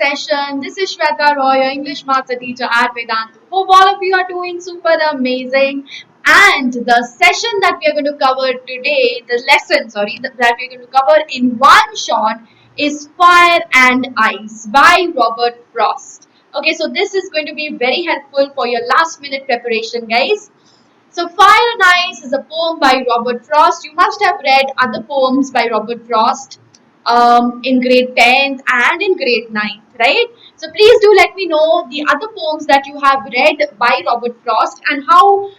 session. This is Shweta Roy, your English master teacher at Vedanta. Hope all of you are doing super amazing. And the session that we are going to cover today, the lesson, sorry, that we are going to cover in one shot is Fire and Ice by Robert Frost. Okay, so this is going to be very helpful for your last minute preparation, guys. So, Fire and Ice is a poem by Robert Frost. You must have read other poems by Robert Frost in grade 10th and in grade 9th, right? So, please do let me know the other poems that you have read by Robert Frost and how,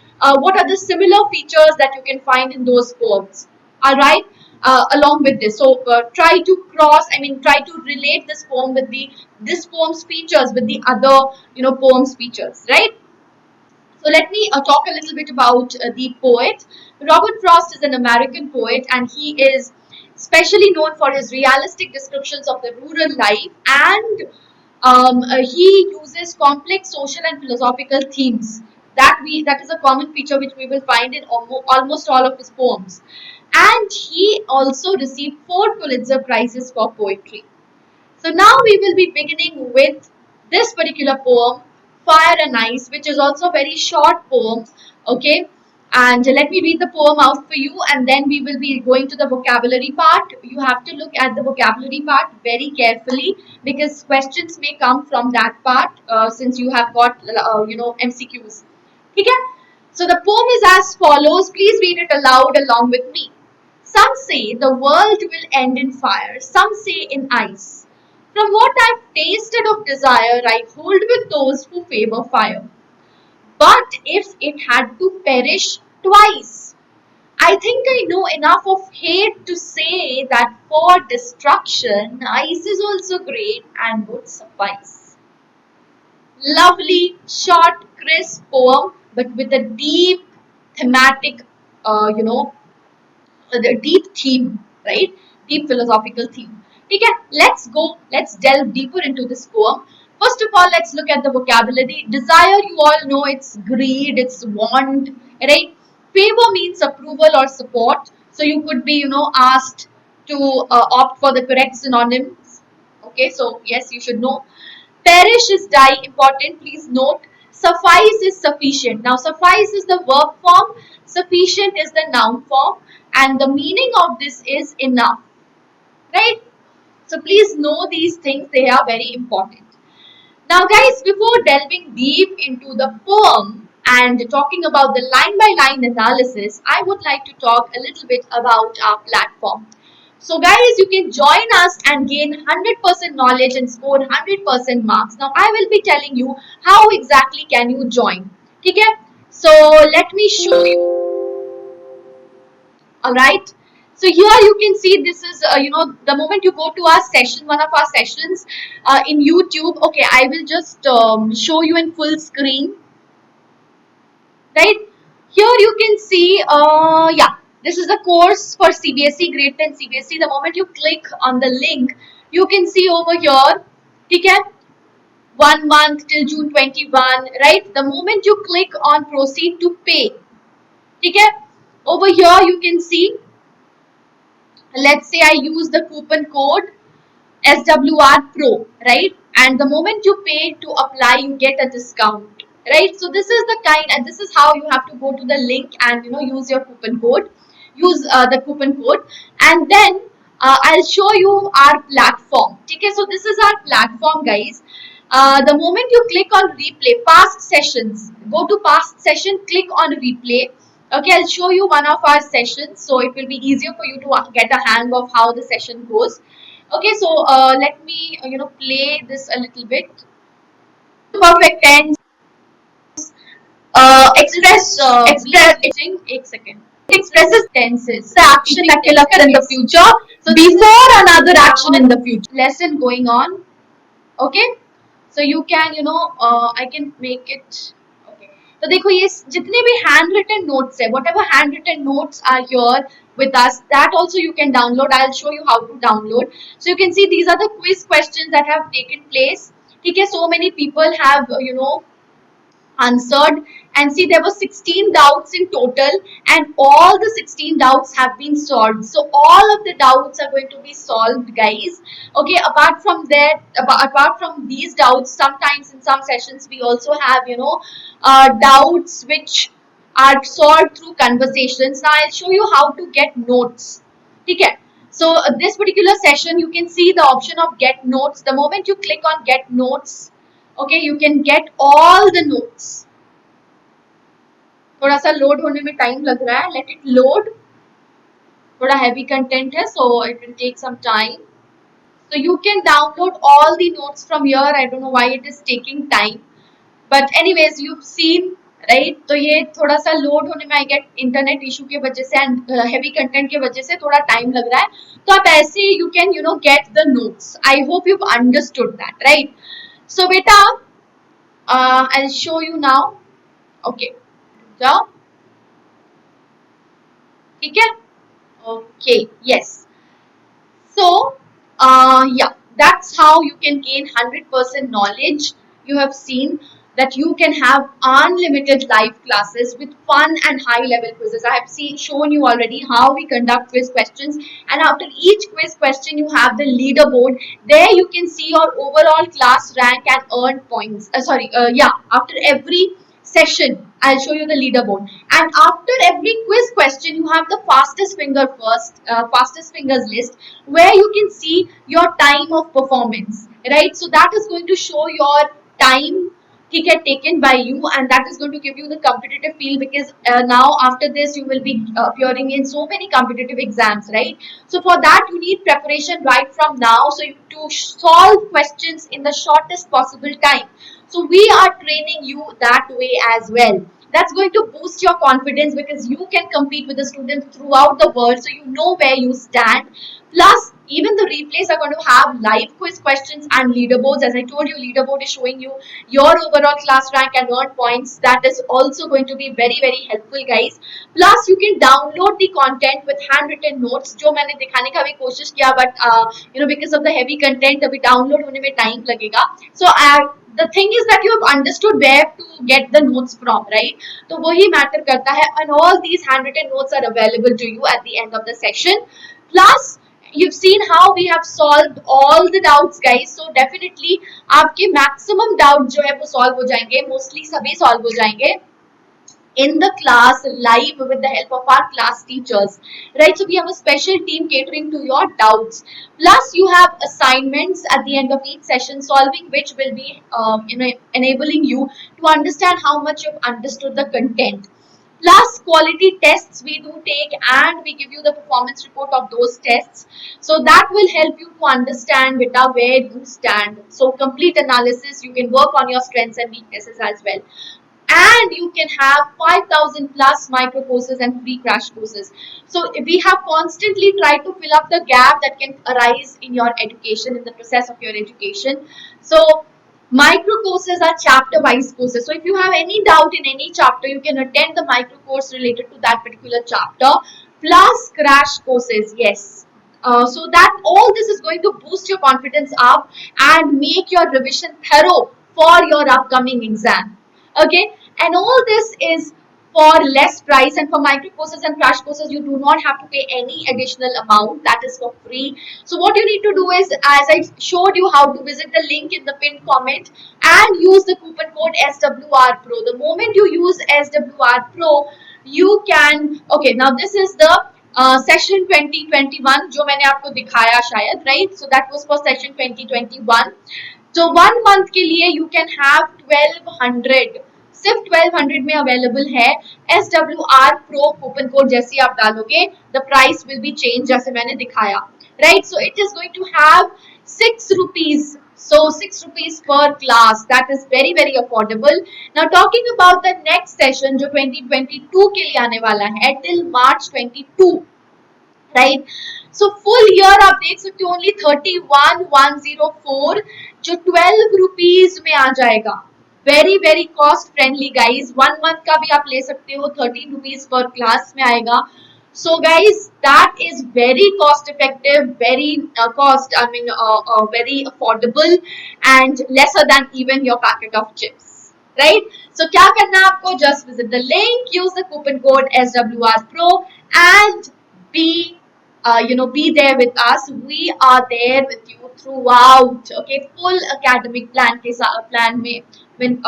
what are the similar features that you can find in those poems, all right? Along with this, so try to try to relate this poem with this poem's features with the other, poems features, right? So let me talk a little bit about the poet. Robert Frost is an American poet, and he is specially known for his realistic descriptions of the rural life, and he uses complex social and philosophical themes. That is a common feature which we will find in almost all of his poems. And he also received 4 Pulitzer Prizes for poetry. So now we will be beginning with this particular poem, Fire and Ice, which is also a very short poem. Okay, and let me read the poem out for you, and then we will be going to the vocabulary part. You have to look at the vocabulary part very carefully because questions may come from that part since you have got MCQs. Okay, so the poem is as follows. Please read it aloud along with me. Some say the world will end in fire, some say in ice. From what I've tasted of desire, I hold with those who favor fire. But if it had to perish twice, I think I know enough of hate to say that for destruction, ice is also great and would suffice. Lovely, short, crisp poem, but with a deep thematic, the deep theme, right? Deep philosophical theme. Okay, let's go. Let's delve deeper into this poem. First of all, let's look at the vocabulary. Desire, you all know it's greed, it's want, right? Favor means approval or support. So you could be, asked to opt for the correct synonyms. Okay, so yes, you should know. Perish is die, important, please note. Suffice is sufficient. Now, suffice is the verb form, sufficient is the noun form, and the meaning of this is enough, right? So, please know these things, they are very important. Now, guys, before delving deep into the poem and talking about the line by line analysis, I would like to talk a little bit about our platform. So guys, you can join us and gain 100% knowledge and score 100% marks. Now I will be telling you how exactly can you join. Okay? So let me show you. Alright. So here you can see this is, the moment you go to our session, one of our sessions in YouTube. Okay, I will just show you in full screen. Right? Here you can see, this is the course for CBSE, grade 10 CBSE. The moment you click on the link, you can see over here, okay, 1 month till June 21, right? The moment you click on proceed to pay, okay, over here you can see, let's say I use the coupon code SWR Pro, right? And the moment you pay to apply, you get a discount, right? So this is the kind, and this is how you have to go to the link and use your coupon code, use the coupon code, and then I'll show you our platform. Okay, so this is our platform, guys. The moment you click on replay, past sessions, go to past session, click on replay. Okay, I'll show you one of our sessions, so it will be easier for you to get a hang of how the session goes. Okay, so let me play this a little bit. Perfect tense. Express. 1 second. Expresses tenses. The action that will occur in the future. So before another action in the future. Lesson going on. Okay. So you can I can make it. Okay. तो देखो ये जितने भी handwritten notes है, whatever handwritten notes are here with us, that also you can download. I'll show you how to download. So you can see these are the quiz questions that have taken place. Okay, so many people have answered. And see, there were 16 doubts in total, and all the 16 doubts have been solved. So all of the doubts are going to be solved, guys. Okay, apart from that, apart from these doubts, sometimes in some sessions we also have, doubts which are solved through conversations. Now I'll show you how to get notes. Okay. So this particular session, you can see the option of get notes. The moment you click on get notes, okay, you can get all the notes. थोड़ा सा load होने में time लग रहा है, let it load. थोड़ा heavy content है, so it will take some time. So you can download all the notes from here. I don't know why it is taking time, but anyways you've seen, right. तो ये थोड़ा सा load होने में, I get internet issue की वजह से and heavy content की वजह से थोड़ा टाइम लग रहा है. तो आप ऐसे you can get the notes. I hope you understood that, right. So बेटा I will show you now. Okay, जाओ. ठीक है. Okay, yes. So yeah, that's how you can gain 100% knowledge. You have seen that you can have unlimited live classes with fun and high level quizzes. I have shown you already how we conduct quiz questions, and after each quiz question you have the leaderboard. There you can see your overall class rank and earn points. After every session I'll show you the leaderboard, and after every quiz question you have the fastest fingers list, where you can see your time of performance, right? So that is going to show your time taken by you, and that is going to give you the competitive feel, because now after this you will be appearing in so many competitive exams, right? So for that you need preparation right from now, so to solve questions in the shortest possible time. So we are training you that way as well. That's going to boost your confidence, because you can compete with the students throughout the world, so you know where you stand. Plus, even the replays are going to have live quiz questions and leaderboards. As I told you, leaderboard is showing you your overall class rank and earn points. That is also going to be very, very helpful, guys. Plus, you can download the content with handwritten notes, जो मैंने दिखाने का भी कोशिश किया, but because of the heavy content, अभी download होने में time लगेगा. So the thing is that you have understood where to get the notes from, right? तो वही matter करता है, and all these handwritten notes are available to you at the end of the session. Plus, you've seen how we have solved all the doubts, guys. So definitely आपके maximum doubt जो है वो solve हो जाएंगे, mostly सभी solve हो जाएंगे in the class live with the help of our class teachers, right? So we have a special team catering to your doubts. Plus you have assignments at the end of each session, solving which will be enabling you to understand how much you've understood the content. Plus quality tests we do take, and we give you the performance report of those tests, so that will help you to understand beta where you stand. So complete analysis, you can work on your strengths and weaknesses as well. And you can have 5,000 plus micro courses and free crash courses. So we have constantly tried to fill up the gap that can arise in your education, in the process of your education. So micro courses are chapter wise courses. So if you have any doubt in any chapter, you can attend the micro course related to that particular chapter. Plus crash courses, yes. So that all this is going to boost your confidence up and make your revision thorough for your upcoming exam. Okay, and all this is for less price, and for micro courses and crash courses you do not have to pay any additional amount. That is for free. So what you need to do is, as I showed you how to visit the link in the pinned comment and use the coupon code SWR Pro. The moment you use SWR Pro, you can, okay, now this is the session 2021 जो मैंने आपको दिखाया शायद, right? So that was for session 2021. So 1 month के लिए you can have 1200, सिर्फ 1200 में available है. SWR Pro कूपन कोड जैसे आप डालोगे, the price will be changed जैसे मैंने दिखाया, right? So it is going to have 6 rupees. So 6 rupees per class. That is very, very affordable. Now talking about the next session जो 2022 के लिए आने वाला है till March 22, right? So full year आप देख सकते हो only 31,104 जो 12 rupees में आ जाएगा. Very, very cost friendly, guys. 1 month का भी आप ले सकते हो, 13 rupees per class में आएगा. So guys, that is very cost effective, very very affordable, and lesser than even your packet of chips, right? So क्या करना है आपको? Just visit the link, use the coupon code SWR Pro, and be there with us. We are there with you throughout. Okay, full academic plan में when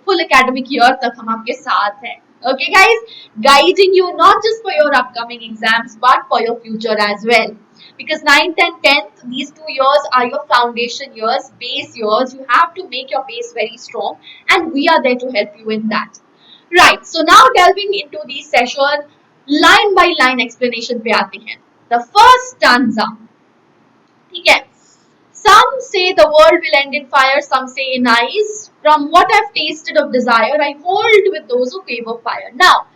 full academic year तक हम आपके साथ हैं. Okay, guys, guiding you not just for your upcoming exams but for your future as well. Because 9th and 10th, these 2 years are your foundation years, base years. You have to make your base very strong, and we are there to help you in that. Right, so now delving into the session, line by line explanation पे आते हैं. The first stanza, ठीक है. Some say the world will end in fire, some say in ice. From what I've tasted of desire, I hold with those who favor fire. Now,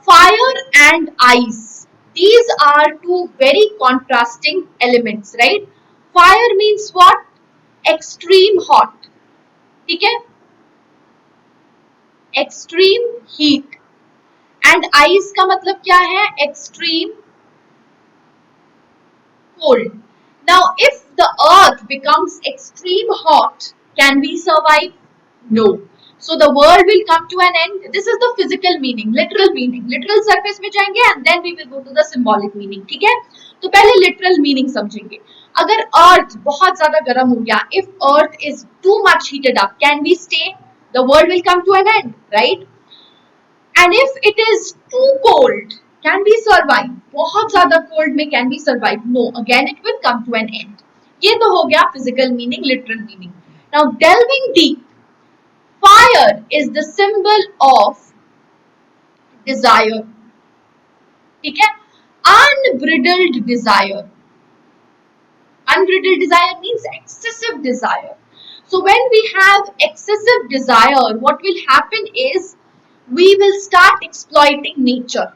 fire and ice, these are two very contrasting elements, right? Fire means what? Extreme hot, ठीक है? Extreme heat. And ice का मतलब क्या है? Extreme cold. Now, if the earth becomes extreme hot, can we survive? No. So the world will come to an end. This is the physical meaning, literal meaning. Literal surface में जाएंगे and then we will go to the symbolic meaning. ठीक है? तो पहले literal meaning समझेंगे. अगर earth बहुत ज़्यादा गर्म हो गया, if earth is too much heated up, can we stay? The world will come to an end, right? And if it is too cold, can we survive? बहुत ज़्यादा cold में can we survive? No. Again, it will come to an end. ये तो हो गया physical meaning, literal meaning. Now, delving deep, fire is the symbol of desire. ठीक है? Unbridled desire. Unbridled desire means excessive desire. So when we have excessive desire, what will happen is we will start exploiting nature.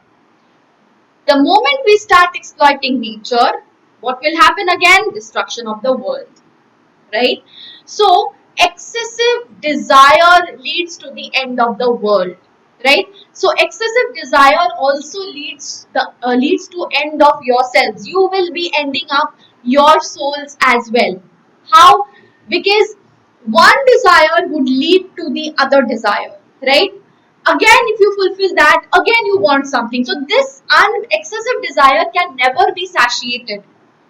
The moment we start exploiting nature, what will happen again? Destruction of the world, right? So excessive desire leads to the end of the world, right? So excessive desire also leads to end of yourselves. You will be ending up your souls as well. How? Because one desire would lead to the other desire, right? Again, if you fulfill that, again you want something. So this excessive desire can never be satiated,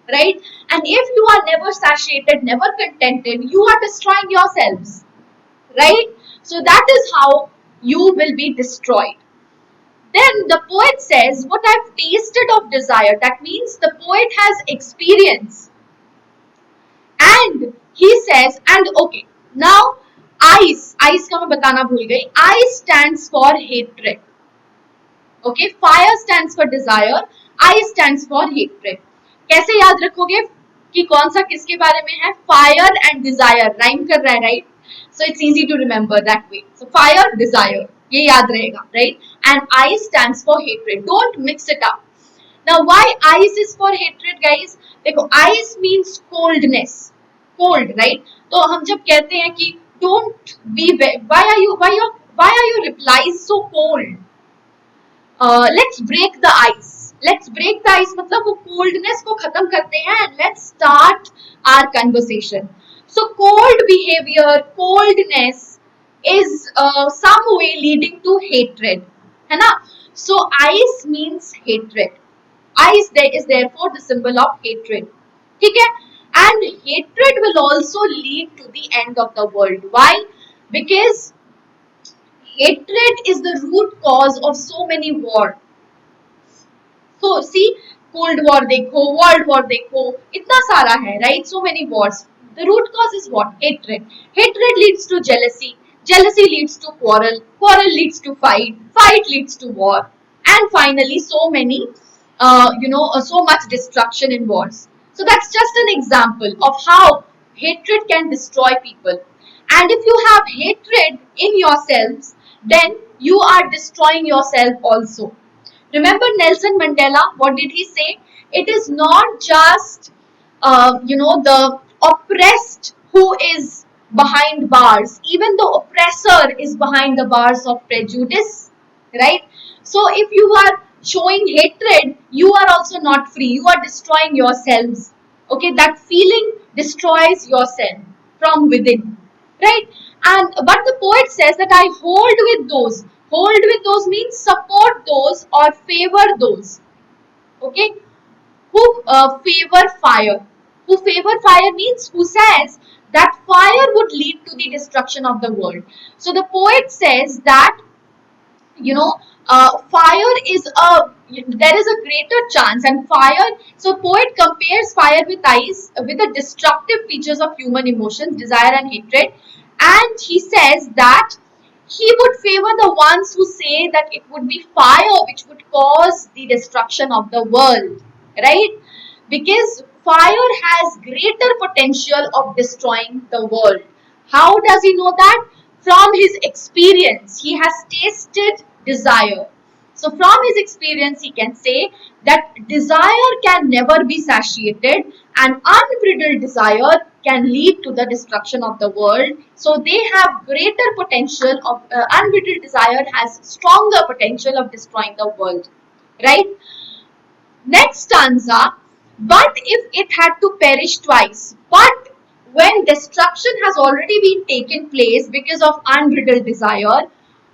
right? And if you are never satiated, never contented, you are destroying yourselves, right? So that is how you will be destroyed. Then the poet says, what I've tasted of desire, that means the poet has experience. And he says, and okay, now ice का मैं बताना भूल गई. Ice stands for hatred. Okay, fire stands for desire, ice stands for hatred. कैसे याद रखोगे कि कौन सा किसके बारे में है? Fire and desire rhyme कर रहा है, right? So it's easy to remember that way. So fire, desire, ये याद रहेगा, right? And ice stands for hatred. Don't mix it up. Now, why ice is for hatred, guys? देखो, ice means coldness, cold, right? तो हम जब कहते हैं कि don't be, why are your replies so cold? Let's break the ice. Let's break the ice मतलब वो coldness को खत्म करते हैं and let's start our conversation. So cold behavior, coldness is some way leading to hatred, है ना? So ice means hatred. Ice is therefore the symbol of hatred. ठीक है? And hatred will also lead to the end of the world. Why? Because hatred is the root cause of so many wars. So see, Cold War देखो, World War देखो, इतना सारा है, right? So many wars. The root cause is what? Hatred. Hatred leads to jealousy. Jealousy leads to quarrel. Quarrel leads to fight. Fight leads to war. And finally, so many, so much destruction in wars. So that's just an example of how hatred can destroy people. And if you have hatred in yourselves, then you are destroying yourself also. Remember Nelson Mandela, what did he say? It is not just, the oppressed who is behind bars. Even the oppressor is behind the bars of prejudice, right? So if you are showing hatred, you are also not free. You are destroying yourselves. Okay, that feeling destroys yourself from within, right? And but the poet says that I hold with those. Hold with those means support those or favor those. Okay, who favor fire. Who favor fire means who says that fire would lead to the destruction of the world. So the poet says that, you know, fire is a, there is a greater chance, and fire, so poet compares fire with ice, with the destructive features of human emotions, desire and hatred, and he says that he would favor the ones who say that it would be fire which would cause the destruction of the world, right? Because fire has greater potential of destroying the world. How does he know that? From his experience. He has tasted desire. So from his experience, he can say that desire can never be satiated, and unbridled desire can lead to the destruction of the world. So they have greater potential of, unbridled desire has stronger potential of destroying the world, right? Next stanza, but if it had to perish twice, but when destruction has already been taken place because of unbridled desire,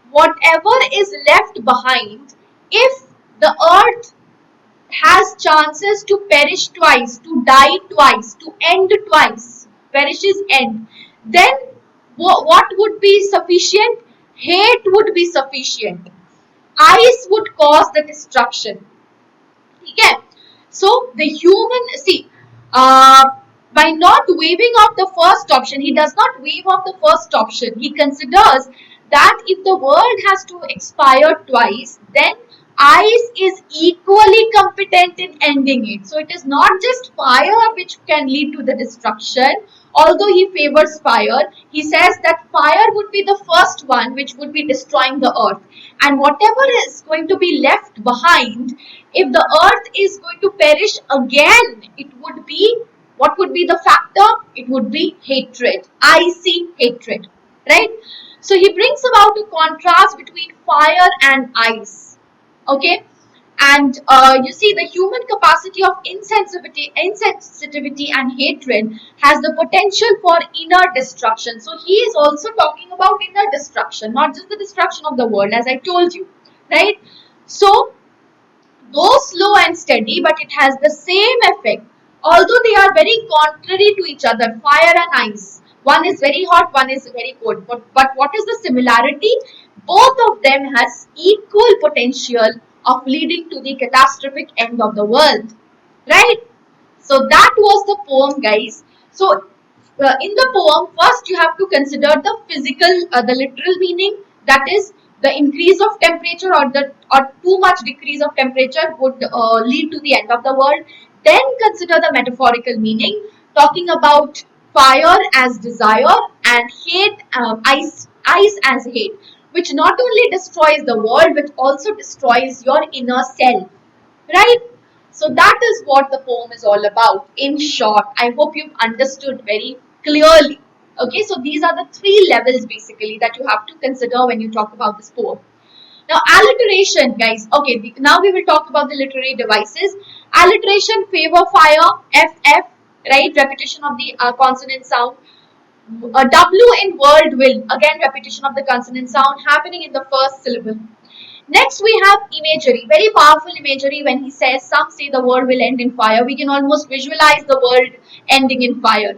whatever is left behind, if the earth has chances to perish twice, to die twice, to end twice, perishes end, then what would be sufficient? Hate would be sufficient. Ice would cause the destruction. Okay, so the human, see, uh, by not waiving off the first option, he does not waive off the first option. He considers that if the world has to expire twice, then ice is equally competent in ending it. So it is not just fire which can lead to the destruction. Although he favors fire, he says that fire would be the first one which would be destroying the earth, and whatever is going to be left behind, if the earth is going to perish again, it would be, what would be the factor? It would be hatred, icy hatred, right? So he brings about a contrast between fire and ice. Okay, and you see, the human capacity of insensitivity and hatred has the potential for inner destruction. So he is also talking about inner destruction, not just the destruction of the world, as I told you, right? So though slow and steady, but it has the same effect. Although they are very contrary to each other, fire and ice. One is very hot, one is very cold. But what is the similarity? Both of them has equal potential of leading to the catastrophic end of the world. Right? So that was the poem, guys. So in the poem, first you have to consider the physical, the literal meaning. That is, the increase of temperature or the or too much decrease of temperature would lead to the end of the world. Then consider the metaphorical meaning, talking about fire as desire and hate, ice as hate, which not only destroys the world but also destroys your inner self. Right? So that is what the poem is all about. In short, I hope you've understood very clearly. Okay, so these are the three levels basically that you have to consider when you talk about this poem. Now, alliteration, guys. Okay, now we will talk about the literary devices. Alliteration, favor fire, FF, right? Repetition of the consonant sound. A W in world will, again, repetition of the consonant sound happening in the first syllable. Next, we have imagery, very powerful imagery. When he says, some say the world will end in fire, we can almost visualize the world ending in fire.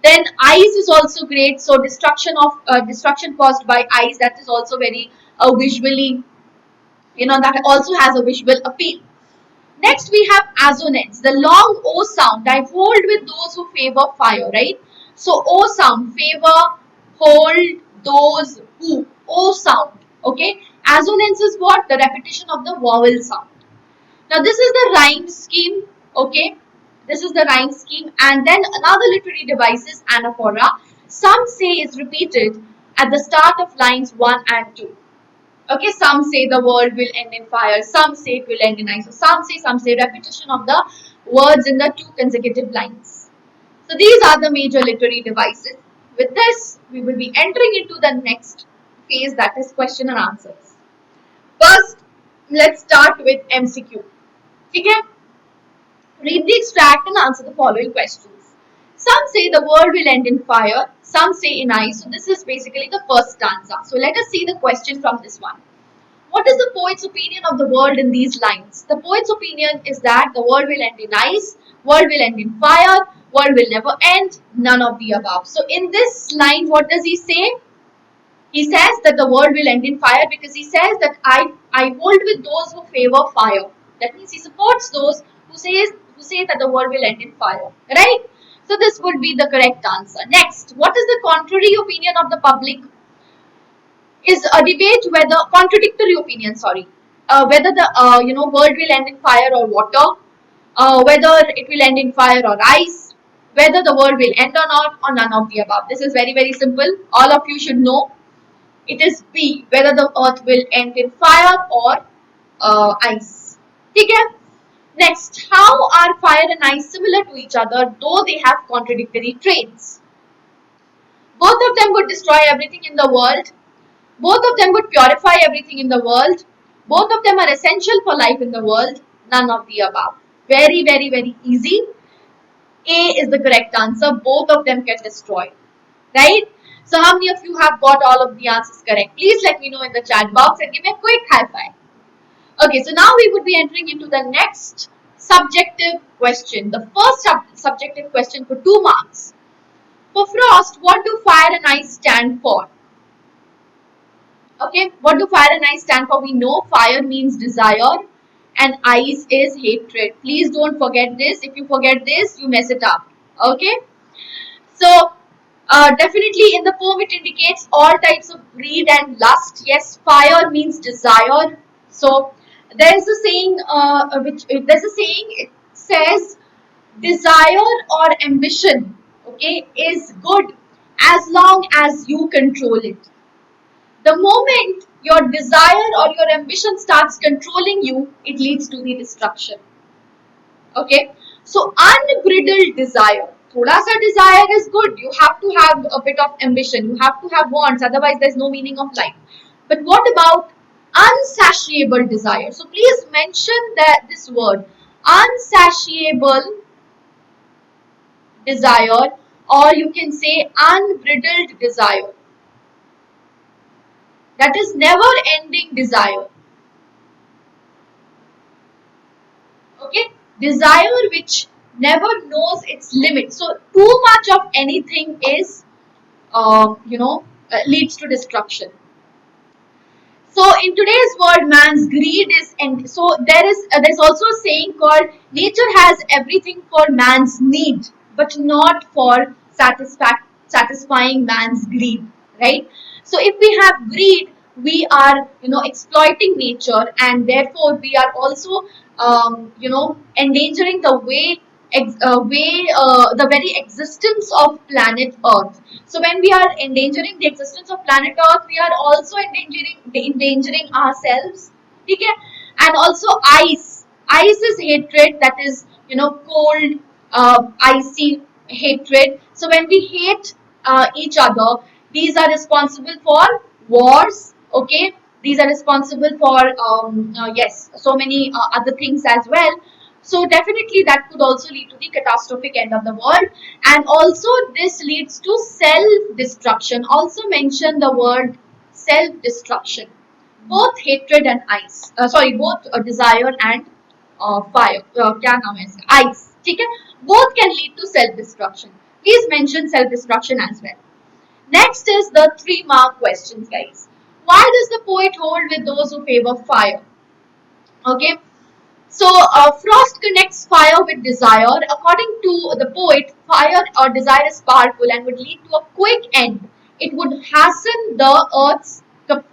Then ice is also great. So destruction caused by ice, that is also very visually, that also has a visual appeal. Next, we have assonance, the long O sound. I hold with those who favor fire, right? So O sound, favor, hold, those who, O sound. Okay, assonance is what? The repetition of the vowel sound. Now this is the rhyme scheme. Okay, this is the rhyme scheme, and then another literary device is anaphora. Some say is repeated at the start of lines 1 and 2. Okay, some say the world will end in fire, some say it will end in ice. So some say, repetition of the words in the two consecutive lines. So these are the major literary devices. With this, we will be entering into the next phase, that is question and answers. First, let's start with MCQ. Okay? Read the extract and answer the following questions. Some say the world will end in fire, some say in ice. So this is basically the first stanza. So let us see the question from this one. What is the poet's opinion of the world in these lines? The poet's opinion is that the world will end in ice, world will end in fire, world will never end, none of the above. So in this line, what does he say? He says that the world will end in fire because he says that I hold with those who favor fire. That means he supports those who say that the world will end in fire. Right? So this would be the correct answer. Next, what is the contrary opinion of the public? Is a debate whether contradictory opinion, sorry, whether the world will end in fire or water, whether it will end in fire or ice, whether the world will end or not, or none of the above. This is very very simple. All of you should know. It is B, whether the earth will end in fire or ice. Okay? Next, how are fire and ice similar to each other though they have contradictory traits? Both of them would destroy everything in the world. Both of them would purify everything in the world. Both of them are essential for life in the world. None of the above. Very, very, very easy. A is the correct answer. Both of them get destroyed. Right? So how many of you have got all of the answers correct? Please let me know in the chat box and give me a quick high five. Okay, so now we would be entering into the next subjective question. The first subjective question for 2 marks. For Frost, what do fire and ice stand for? Okay, what do fire and ice stand for? We know fire means desire and ice is hatred. Please don't forget this. If you forget this, you mess it up. Okay, so definitely in the poem it indicates all types of greed and lust. Yes, fire means desire. So there is a saying, it says desire or ambition, okay, is good as long as you control it. The moment your desire or your ambition starts controlling you, it leads to the destruction. Okay, so unbridled desire. Thoda sa desire is good. You have to have a bit of ambition. You have to have wants. Otherwise, there's no meaning of life. But what about unsatiable desire? So please mention this word, unsatiable desire, or you can say unbridled desire. That is never ending desire. Okay, desire which never knows its limit. So too much of anything is leads to destruction. So in today's world, man's greed is, and so there's also a saying called nature has everything for man's need but not for satisfying man's greed, right? So if we have greed, we are exploiting nature, and therefore we are also endangering the very existence of planet Earth. So when we are endangering the existence of planet Earth, we are also endangering ourselves. Okay? And also ice. Ice is hatred, that is cold, icy hatred. So when we hate each other, these are responsible for wars. Okay, these are responsible for yes, so many other things as well. So definitely that could also lead to the catastrophic end of the world, and also this leads to self-destruction. Also mention the word self-destruction. Both hatred and ice, both desire and fire, क्या नाम है इसका? Ice, ठीक है? Both can lead to self-destruction. Please mention self-destruction as well. Next is the 3-mark questions, guys. Why does the poet hold with those who favor fire? Okay. So Frost connects fire with desire. According to the poet, fire or desire is powerful and would lead to a quick end. It would hasten the earth's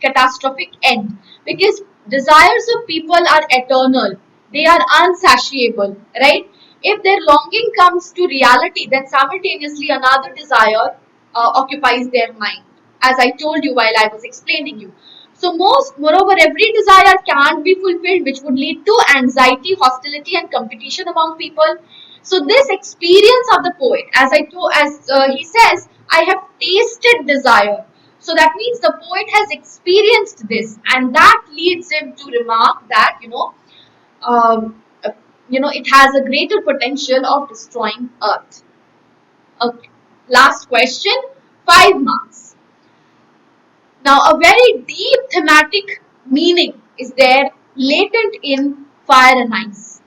catastrophic end, because desires of people are eternal. They are unsatiable, right? If their longing comes to reality, then simultaneously another desire occupies their mind, as I told you while I was explaining you. So moreover, every desire can't be fulfilled, which would lead to anxiety, hostility, and competition among people. So this experience of the poet, he says, I have tasted desire. So that means the poet has experienced this, and that leads him to remark that it has a greater potential of destroying Earth. Okay. Last question, 5 marks. Now, a very deep thematic meaning is there latent in fire and ice.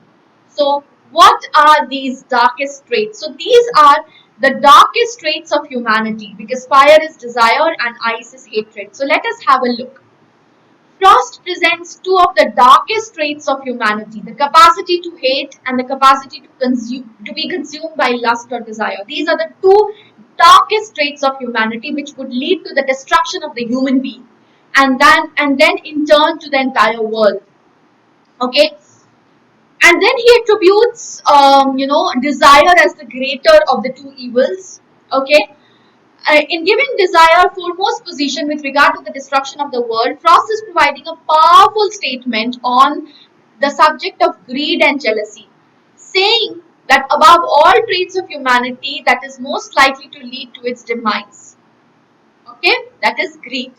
So, what are these darkest traits? So, these are the darkest traits of humanity because fire is desire and ice is hatred. So, let us have a look. Frost presents two of the darkest traits of humanity, the capacity to hate and the capacity to consume, to be consumed by lust or desire. These are the two darkest traits of humanity which would lead to the destruction of the human being and then in turn to the entire world. Okay, and then he attributes desire as the greater of the two evils. Okay, in giving desire foremost position with regard to the destruction of the world, Frost is providing a powerful statement on the subject of greed and jealousy, saying that above all traits of humanity, that is most likely to lead to its demise. Okay, that is greed.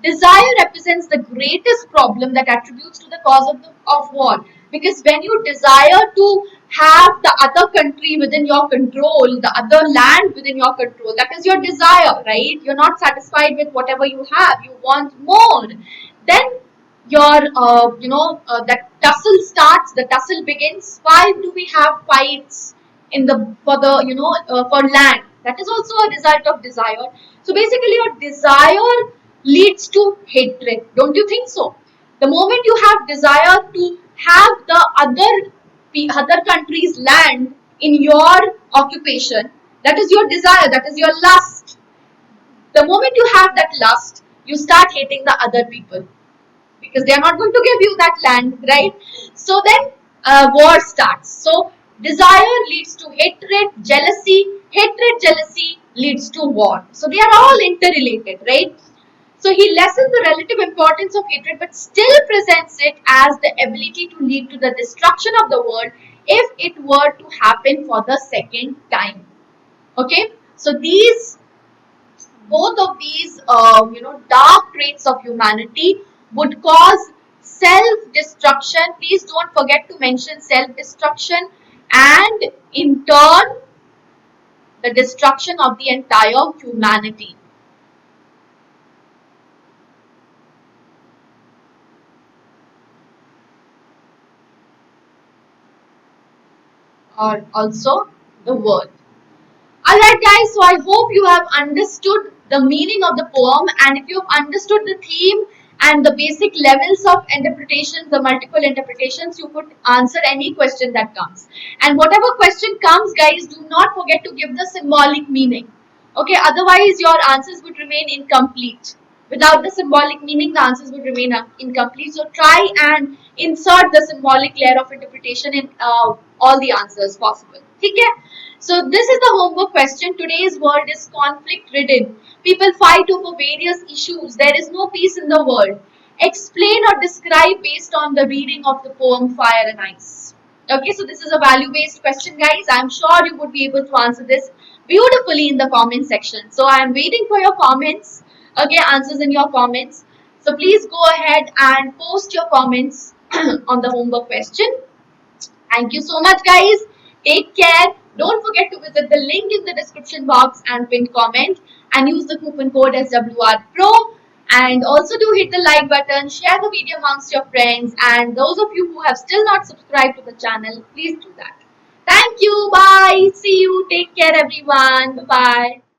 Desire represents the greatest problem that attributes to the cause of war. Because when you desire to have the other country within your control, the other land within your control, that is your desire, right? You're not satisfied with whatever you have, you want more. Then your, that tussle starts, the tussle begins. Why do we have fights in the, for the, for land? That is also a result of desire. So basically, your desire leads to hatred. Don't you think so? The moment you have desire to have the other country's land in your occupation, that is your desire, that is your lust. The moment you have that lust, you start hating the other people because they are not going to give you that land, right? So then war starts. So desire leads to hatred, jealousy leads to war. So they are all interrelated, right? So he lessens the relative importance of hatred but still presents it as the ability to lead to the destruction of the world if it were to happen for the second time. Okay, so these both of these dark traits of humanity would cause self-destruction. Please don't forget to mention self-destruction and in turn the destruction of the entire humanity. Or also the world. Alright guys, so I hope you have understood the meaning of the poem, and if you have understood the theme and the basic levels of interpretations, the multiple interpretations, you could answer any question that comes. And whatever question comes guys, do not forget to give the symbolic meaning. Okay, otherwise your answers would remain incomplete. Without the symbolic meaning, the answers would remain incomplete. So try and insert the symbolic layer of interpretation in all the answers possible. Okay? So this is the homework question. Today's world is conflict ridden. People fight over various issues. There is no peace in the world. Explain or describe based on the reading of the poem Fire and Ice. Okay, so this is a value based question guys. I'm sure you would be able to answer this beautifully in the comment section. So I am waiting for your comments. Okay, answers in your comments. So please go ahead and post your comments on the homework question. Thank you so much guys. Take care. Don't forget to visit the link in the description box and pinned comment and use the coupon code SWRPRO. And also do hit the like button, share the video amongst your friends, and those of you who have still not subscribed to the channel, please do that. Thank you. Bye. See you. Take care everyone. Bye-bye.